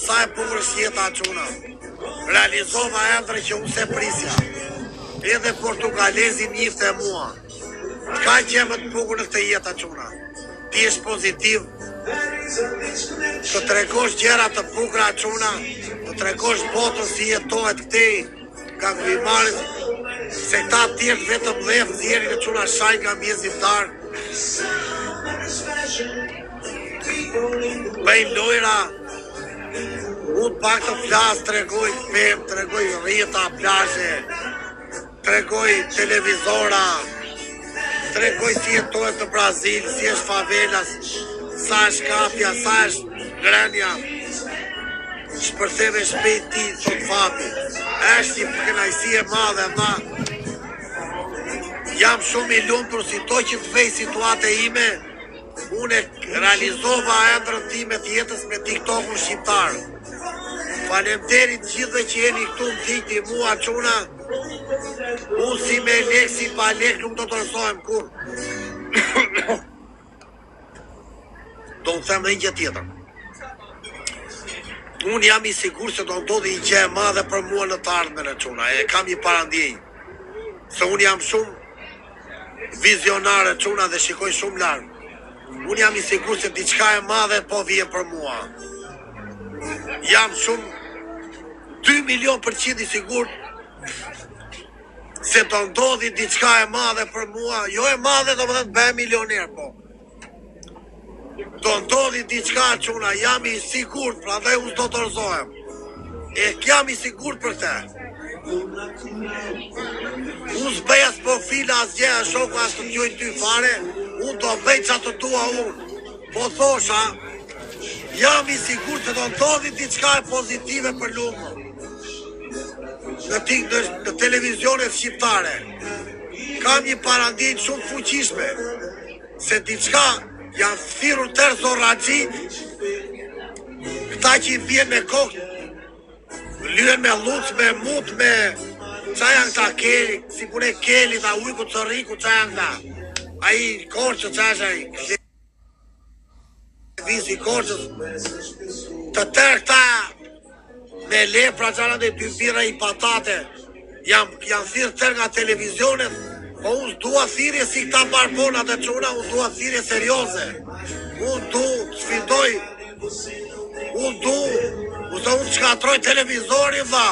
sa e bukur është jeta çuna. Realizova ëndër që unë se prisja. Edhe portugalezi njifte mua. Ka që më të bukur në këtë jeta çuna. Ti është pozitiv. Të tregosh gjëra të bukura çuna, të tregosh botën si jetohet këtej, ka kujmarit, se këta tjertë vetëm dhe thjerë në çuna shaj nga mjezimtar. Bëjmë lojra, unë pak të flasë, tregoj pem, tregoj rrjeta, plazhe, tregoj televizora, tregoj si jetohet në Brazil, si është favelas, sa është kapja, sa është grenja. Shpërtheve shpejt ti, thot Fabi. Është një përkënajsi e madhe, ma. Jam shumë i lumtur si to që të vej situate ime, unë realizova ëndrën time të jetës me TikTok-un shqiptar. Faleminderit gjithëve që jeni këtu më dikti mua çuna. Unë si me lek, si pa lek nuk do të rësohem kur. Do të them dhe një gjë tjetër. Unë jam i sigur se do ndodhi një gjë e madhe për mua në të ardhmen e çuna. E kam një parandjenjë. Se unë jam shumë vizionare çuna dhe shikoj shumë larg. Unë jam i sigur se diçka e madhe po vjen për mua. Jam shumë 2 milion % i sigur se do ndodhi diçka e madhe për mua. Jo e madhe do më dhe të bëhe milioner, po. Do ndodhi diçka çuna, jam i sigur, pra dhe unë do të rëzohem. E jam i sigur për te. Unë s'bëj as profila as gjë, as shoku as të njojnë ty fare, unë do bëj që të tua unë. Po thosha, jam i sigur se do ndodhi diçka e pozitive për lumë. Në televizionet shqiptare. Kam një parandjenjë shumë fuqishme, se diçka janë thirrur tërë zorraxhi, këta që i vjen me kokë, lyen me luc, me mut, me qa janë këta keli, si pune keli, ta ujku të riku, qa janë këta, a i korqë, qa është a i, visi korqës, të tërë këta, me lepra, qa janë dhe dy bira i patate, janë thirrë tërë nga televizionet. Po unë dua thirrje si këta barbonat e çuna, unë dua thirrje serioze. Unë du sfidoj. Unë shkatroj televizorin dha.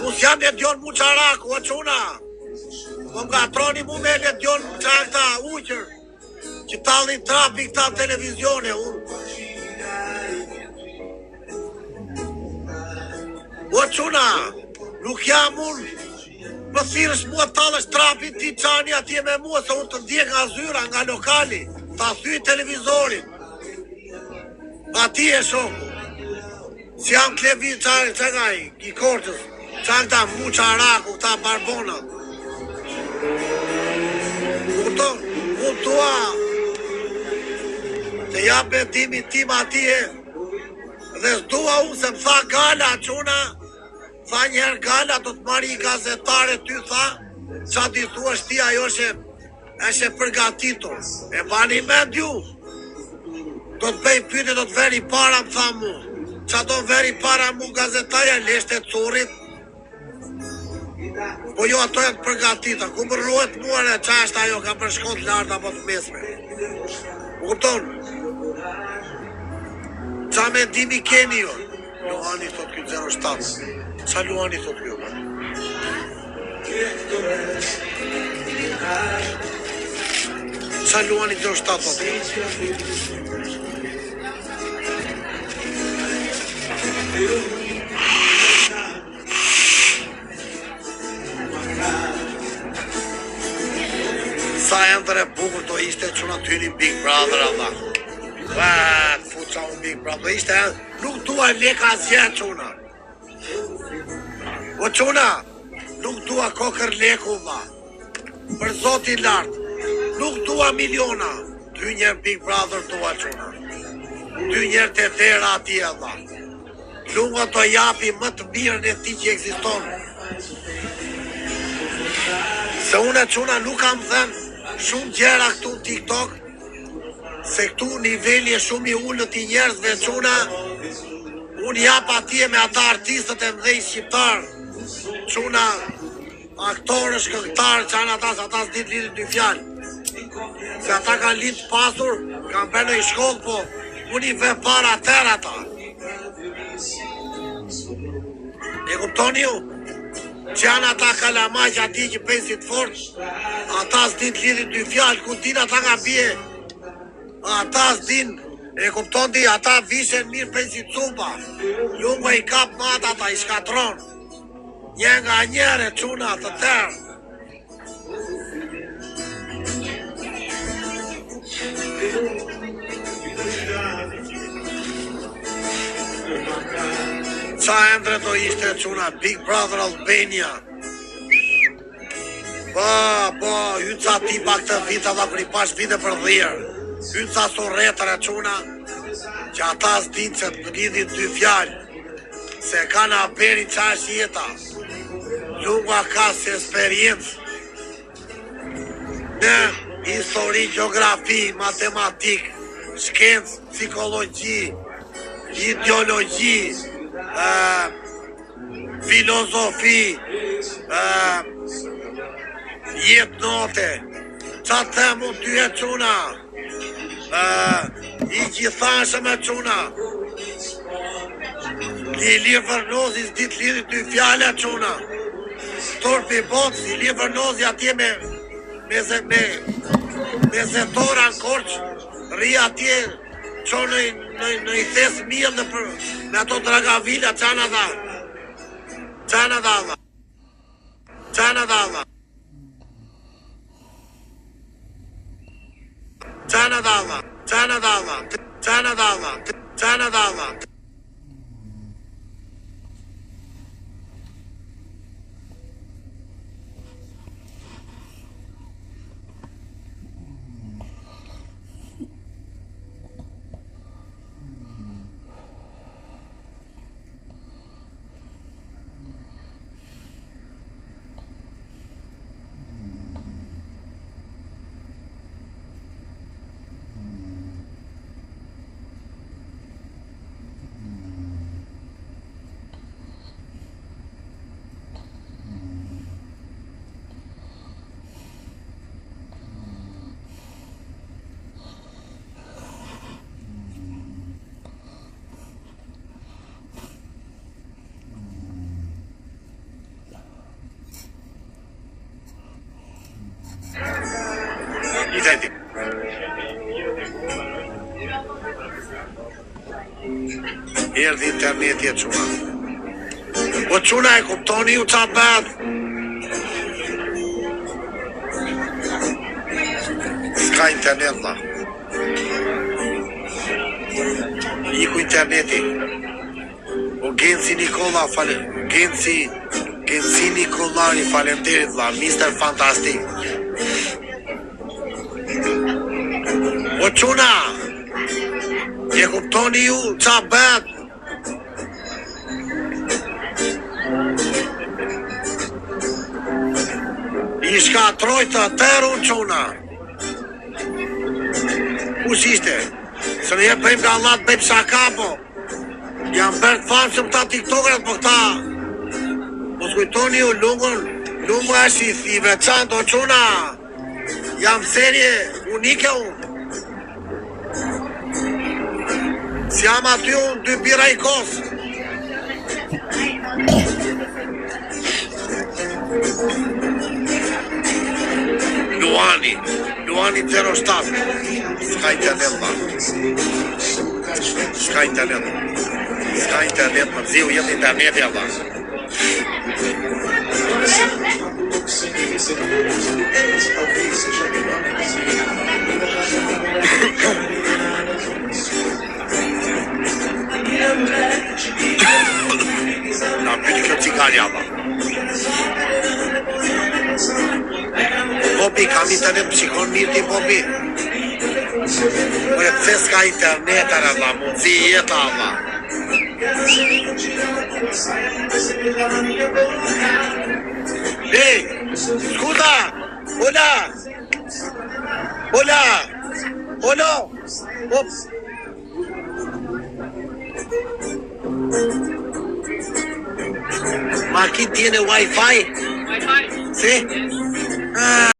Unë s'jam Ledion Muçaraku, o çuna. Po ngatroni mu me Ledion Muçaraku këta uqër. Që tallin trapi këta televizione. O çuna, nuk jam unë. Më thirësh mua talësh trapin ti qani atje me mua se unë të ndjek nga zyra, nga lokali, ta thyj televizorin. Ati e shoku. Si jam Klevin që nga i korqës, që këta Muçaraku, këta barbonat. Kupton? Unë tua të jam bendimi tim atje dhe s'dua unë se më tha gala çuna. Tha njerë gala, do të marri i gazetare ty, tha, qa ti thua shti, ajo është përgatitur. E bani mend ju, do të bëj pyetje, do të veri para, më tha mu. Qa do veri para mu gazetarja, leshte të curit. Po jo, ato janë përgatita, ku më rruhet muare, qa është ajo, ka për shkot lartë apo të mesme. Kupton? Qa mendimi keni jo? Luani thot kjo 07. Qa Luani thot kjo? Qa Luani 07 thot kjo? Sa ëndër e bukur do ishte që në tyrin Big Brother, Allah. Fuqa unë Big Brother, ishte nuk dua leka asje quna. O quna, nuk dua kokër leku, va. Për zotin lartë, nuk dua miliona. 2 njerë Big Brother dua quna. 2 njerë të thera ati, Allah. Lunga të japi më të mirën e ti që eksiston. Se une quna nuk kam dhenë shumë gjera këtu në TikTok, se këtu niveli e shumë i ullët i njerëzve quna, unë jap atje me ata artistët e mdhej shqiptar, quna aktorësh, këngëtarë, që anë ata s'dit lidit dy fjallë. Se ata kanë lidë pasur, kanë bërë në i shkollë, po unë i ve para tërë ata. E kuptoni ju? Që janë ata kalamaj që ati që pensit fort, ata s'dit lidit dy fjallë, ku din ata nga bje, ata s'din, e kuptoni, ata vishen mirë pensit cupa, lunga i kap mata ata i shkatron, një nga njëre quna të tërë. Qa endre do ishte quna Big Brother Albania. Hynë ca tipa këtë vita dhe për i pash vite për dhirë. Hynë ca sorretër e quna që ata s'din që të lidhin dy fjallë, se ka në aperi qa është jeta. Lunga ka si eksperiencë në histori, geografi, matematik, shkencë, psikologji, ideologji, filozofi, jetë note, qa themu ty e quna, i gjithashëm e quna, Lili Vërnozi s'dit lidit dy fjale e quna, Torpi Box, Lili Vërnozi atje me zetora në korç, ri atje qonë në i thes mjëll në ato dragavila, qana dha. Erdhi interneti e quna. Po quna e kuptoni ju qa bëhet? S'ka internet la. Iku interneti. O Genci Nikola, Genci Nikolari, falemderit la, Mr. Fantastic. O quna, e kuptoni ju qa bëhet? I shkatroj të tërë unë quna. Kush ishte? Se në bëjmë nga Allah të bëjmë shaka, po jam bërë të fanë shumë ta tiktokerat, po këta po s'kujtoni ju lungu është i veçantë, o quna. Jam serje unike unë. Si jam aty unë, 2 bira i kosë. Luani 07. S'ka internet ma. S'ka internet ma. Ziu jetë internet ja ma. Na pytë kjo cigarja ma. Bobi, kam internet, më shikon mirë ti, Bobi. Mërë, pse s'ka internet, Allah, mundësi jetë, Allah. Hey, scusa, hola, O no! Ops! Ma aquí tiene Wi-Fi. Wi-Fi. ¿Sí? Yes. Ah.